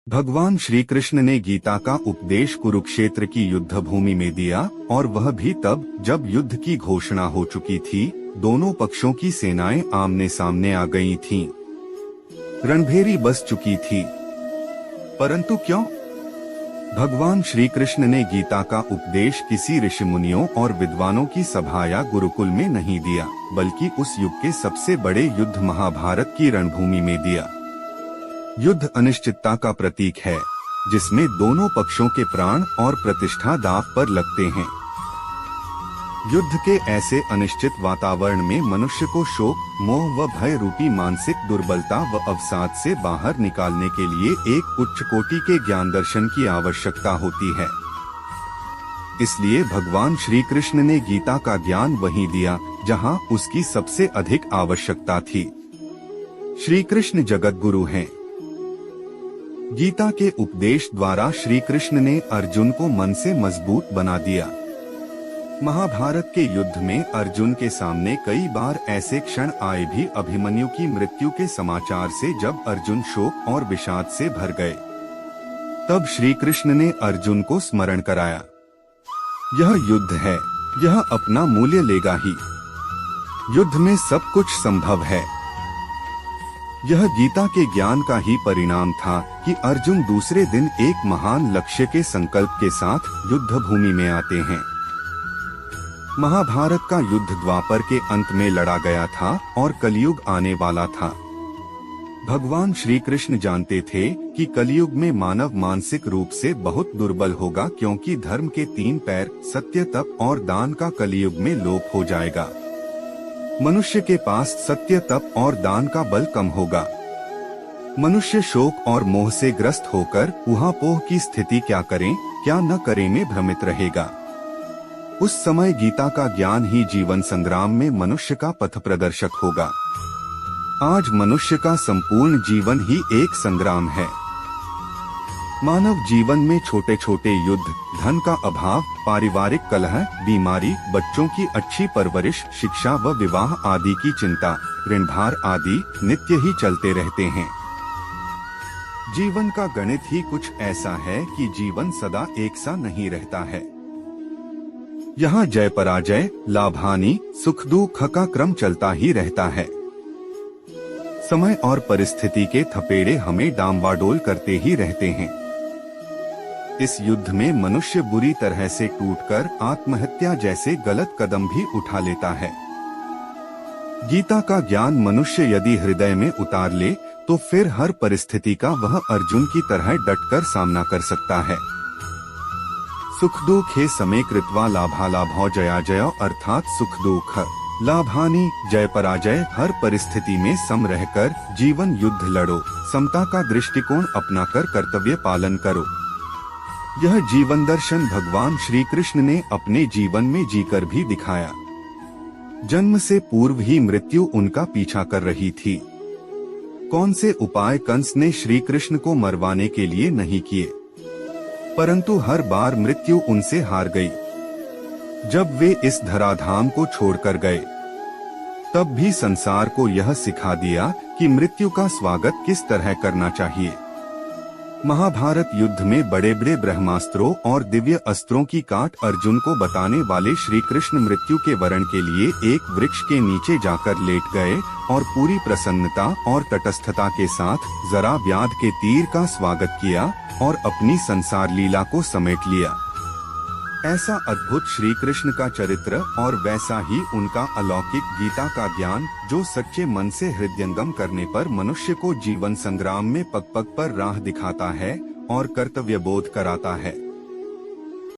भगवान श्री कृष्ण ने गीता का उपदेश कुरुक्षेत्र की युद्ध भूमि में दिया और वह भी तब जब युद्ध की घोषणा हो चुकी थी। दोनों पक्षों की सेनाएं आमने सामने आ गई थीं। रणभेरी बस चुकी थी। परंतु क्यों? भगवान श्री कृष्ण ने गीता का उपदेश किसी ऋषि मुनियों और विद्वानों की सभा या गुरुकुल में नहीं दिया, बल्कि उस युग के सबसे बड़े युद्ध महाभारत की रणभूमि में दिया। युद्ध अनिश्चितता का प्रतीक है, जिसमें दोनों पक्षों के प्राण और प्रतिष्ठा दांव पर लगते हैं। युद्ध के ऐसे अनिश्चित वातावरण में मनुष्य को शोक, मोह व भय रूपी मानसिक दुर्बलता व अवसाद से बाहर निकालने के लिए एक उच्च कोटि के ज्ञान दर्शन की आवश्यकता होती है। इसलिए भगवान श्री कृष्ण ने गीता का ज्ञान वहीं दिया जहां उसकी सबसे अधिक आवश्यकता थी। श्री कृष्ण जगत गुरु हैं। गीता के उपदेश द्वारा श्री कृष्ण ने अर्जुन को मन से मजबूत बना दिया। महाभारत के युद्ध में अर्जुन के सामने कई बार ऐसे क्षण आए भी अभिमन्यु की मृत्यु के समाचार से जब अर्जुन शोक और विषाद से भर गए, तब श्री कृष्ण ने अर्जुन को स्मरण कराया, यह युद्ध है, यह अपना मूल्य लेगा ही। युद्ध में सब कुछ संभव है। यह गीता के ज्ञान का ही परिणाम था कि अर्जुन दूसरे दिन एक महान लक्ष्य के संकल्प के साथ युद्ध भूमि में आते हैं। महाभारत का युद्ध द्वापर के अंत में लड़ा गया था और कलयुग आने वाला था। भगवान श्री कृष्ण जानते थे कि कलयुग में मानव मानसिक रूप से बहुत दुर्बल होगा, क्योंकि धर्म के 3 पैर सत्य, तप और दान का कलयुग में लोप हो जाएगा। मनुष्य के पास सत्य, तप और दान का बल कम होगा। मनुष्य शोक और मोह से ग्रस्त होकर ऊहापोह की स्थिति क्या करें क्या न करें में भ्रमित रहेगा। उस समय गीता का ज्ञान ही जीवन संग्राम में मनुष्य का पथ प्रदर्शक होगा। आज मनुष्य का संपूर्ण जीवन ही एक संग्राम है। मानव जीवन में छोटे छोटे युद्ध, धन का अभाव, पारिवारिक कलह, बीमारी, बच्चों की अच्छी परवरिश, शिक्षा व विवाह आदि की चिंता, ऋण भार आदि नित्य ही चलते रहते हैं। जीवन का गणित ही कुछ ऐसा है कि जीवन सदा एक सा नहीं रहता है। यहाँ जय पराजय, लाभ हानि, सुख दुख का क्रम चलता ही रहता है। समय और परिस्थिति के थपेड़े हमें डामाडोल करते ही रहते हैं। इस युद्ध में मनुष्य बुरी तरह से टूटकर आत्महत्या जैसे गलत कदम भी उठा लेता है। गीता का ज्ञान मनुष्य यदि हृदय में उतार ले तो फिर हर परिस्थिति का वह अर्जुन की तरह डटकर सामना कर सकता है। सुख दुख हे समे कृत्वा लाभालाभौ जया जय, अर्थात सुख दुख, लाभ हानि, जय पराजय, हर परिस्थिति में सम रहकर जीवन युद्ध लड़ो। समता का दृष्टिकोण अपनाकर कर्तव्य पालन करो। यह जीवन दर्शन भगवान श्री कृष्ण ने अपने जीवन में जीकर भी दिखाया। जन्म से पूर्व ही मृत्यु उनका पीछा कर रही थी। कौन से उपाय कंस ने श्री कृष्ण को मरवाने के लिए नहीं किए, परंतु हर बार मृत्यु उनसे हार गई। जब वे इस धराधाम को छोड़कर गए, तब भी संसार को यह सिखा दिया कि मृत्यु का स्वागत किस तरह करना चाहिए। महाभारत युद्ध में बड़े बड़े ब्रह्मास्त्रों और दिव्य अस्त्रों की काट अर्जुन को बताने वाले श्री कृष्ण मृत्यु के वरण के लिए एक वृक्ष के नीचे जाकर लेट गए और पूरी प्रसन्नता और तटस्थता के साथ जरा व्याध के तीर का स्वागत किया और अपनी संसार लीला को समेट लिया। ऐसा अद्भुत श्री कृष्ण का चरित्र और वैसा ही उनका अलौकिक गीता का ज्ञान, जो सच्चे मन से हृदयंगम करने पर मनुष्य को जीवन संग्राम में पग पग पर राह दिखाता है और कर्तव्य बोध कराता है।